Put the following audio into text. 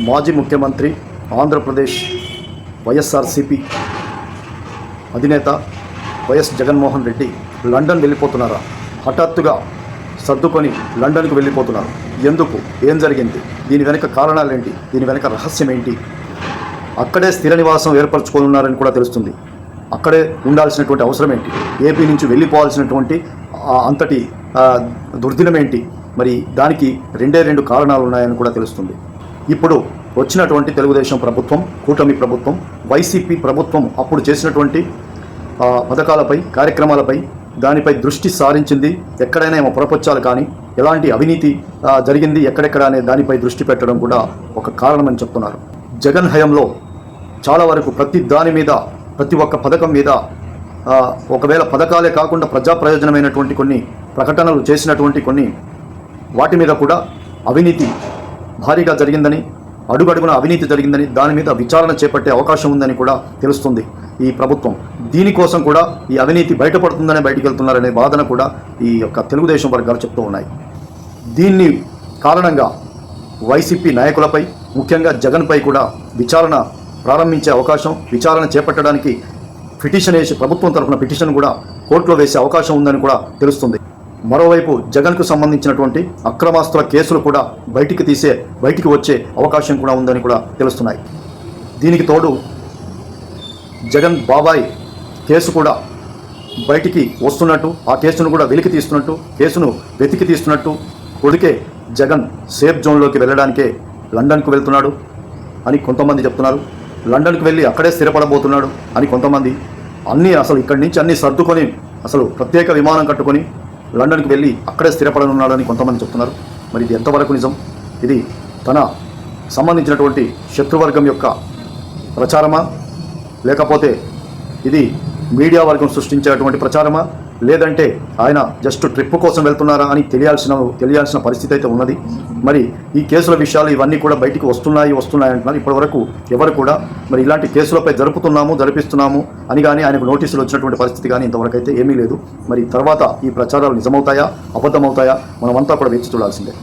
మాజీ ముఖ్యమంత్రి ఆంధ్రప్రదేశ్ వైఎస్ఆర్సీపీ అధినేత వైఎస్ జగన్మోహన్ రెడ్డి లండన్ వెళ్ళిపోతున్నారా? హఠాత్తుగా సర్దుకొని లండన్కు వెళ్ళిపోతున్నారు. ఎందుకు? ఏం జరిగింది? దీని వెనుక కారణాలు ఏంటి? దీని వెనుక రహస్యం ఏంటి? అక్కడే స్థిర నివాసం ఏర్పరచుకోనున్నారని కూడా తెలుస్తుంది. అక్కడే ఉండాల్సినటువంటి అవసరం ఏంటి? ఏపీ నుంచి వెళ్ళిపోవాల్సినటువంటి అంతటి దుర్దినం ఏంటి? మరి దానికి రెండు కారణాలు ఉన్నాయని కూడా తెలుస్తుంది. ఇప్పుడు వచ్చినటువంటి తెలుగుదేశం ప్రభుత్వం, కూటమి ప్రభుత్వం, వైసీపీ ప్రభుత్వం అప్పుడు చేసినటువంటి పథకాలపై, కార్యక్రమాలపై, దానిపై దృష్టి సారించింది. ఎక్కడైనా ఏమో పొరపచ్చాలు కానీ ఎలాంటి అవినీతి జరిగింది ఎక్కడెక్కడ అనే దానిపై దృష్టి పెట్టడం కూడా ఒక కారణమని చెప్తున్నారు. జగన్ హయాంలో చాలా వరకు ప్రతి దాని మీద, ప్రతి ఒక్క పథకం మీద, ఒకవేళ పథకాలే కాకుండా ప్రజా ప్రయోజనమైనటువంటి కొన్ని ప్రకటనలు చేసినటువంటి కొన్ని వాటి మీద కూడా అవినీతి భారీగా జరిగిందని, అడుగడుగున అవినీతి జరిగిందని, దాని మీద విచారణ చేపట్టే అవకాశం ఉందని కూడా తెలుస్తుంది ఈ ప్రభుత్వం. దీనికోసం కూడా ఈ అవినీతి బయటపడుతుందనే బయటికి వెళ్తున్నారనే వాదన కూడా ఈ యొక్క తెలుగుదేశం వర్గాలు చెప్తూ ఉన్నాయి. దీన్ని కారణంగా వైసీపీ నాయకులపై, ముఖ్యంగా జగన్పై కూడా విచారణ ప్రారంభించే అవకాశం, విచారణ చేపట్టడానికి పిటిషన్ వేసి, ప్రభుత్వం తరఫున పిటిషన్ కూడా కోర్టులో వేసే అవకాశం ఉందని కూడా తెలుస్తుంది. మరోవైపు జగన్కు సంబంధించినటువంటి అక్రమాస్తుల కేసులు కూడా బయటికి వచ్చే అవకాశం కూడా ఉందని కూడా తెలుస్తున్నాయి. దీనికి తోడు జగన్ బాబాయ్ కేసు కూడా బయటికి వస్తున్నట్టు, ఆ కేసును కూడా వెలికి తీస్తున్నట్టు, కేసును వెతికి తీస్తున్నట్టు, కొడుకే జగన్ సేఫ్ జోన్లోకి వెళ్ళడానికే లండన్కు వెళ్తున్నాడు అని కొంతమంది చెప్తున్నారు. లండన్కు వెళ్ళి అక్కడే స్థిరపడబోతున్నాడు అని కొంతమంది. అసలు ఇక్కడి నుంచి అన్నీ సర్దుకొని అసలు ప్రత్యేక విమానం కట్టుకొని లండన్కి వెళ్ళి అక్కడే స్థిరపడనున్నాడని కొంతమంది చెప్తున్నారు. మరి ఇది ఎంతవరకు నిజం? ఇది తన సంబంధించినటువంటి శత్రువర్గం యొక్క ప్రచారమా, లేకపోతే ఇది మీడియా వర్గం సృష్టించేటువంటి ప్రచారమా, లేదంటే ఆయన జస్ట్ ట్రిప్ కోసం వెళ్తున్నారా అని తెలియాల్సిన పరిస్థితి అయితే ఉన్నది. మరి ఈ కేసుల విషయాలు ఇవన్నీ కూడా బయటికి వస్తున్నాయి అంటున్నారు. ఇప్పటివరకు ఎవరు కూడా మరి ఇలాంటి కేసులపై జరిపిస్తున్నాము అని కానీ ఆయనకు నోటీసులు వచ్చినటువంటి పరిస్థితి కానీ ఇంతవరకు అయితే ఏమీ లేదు. మరి తర్వాత ఈ ప్రచారాలు నిజమవుతాయా, అబద్ధమవుతాయా, మనమంతా కూడా వేచి చూడాల్సిందే.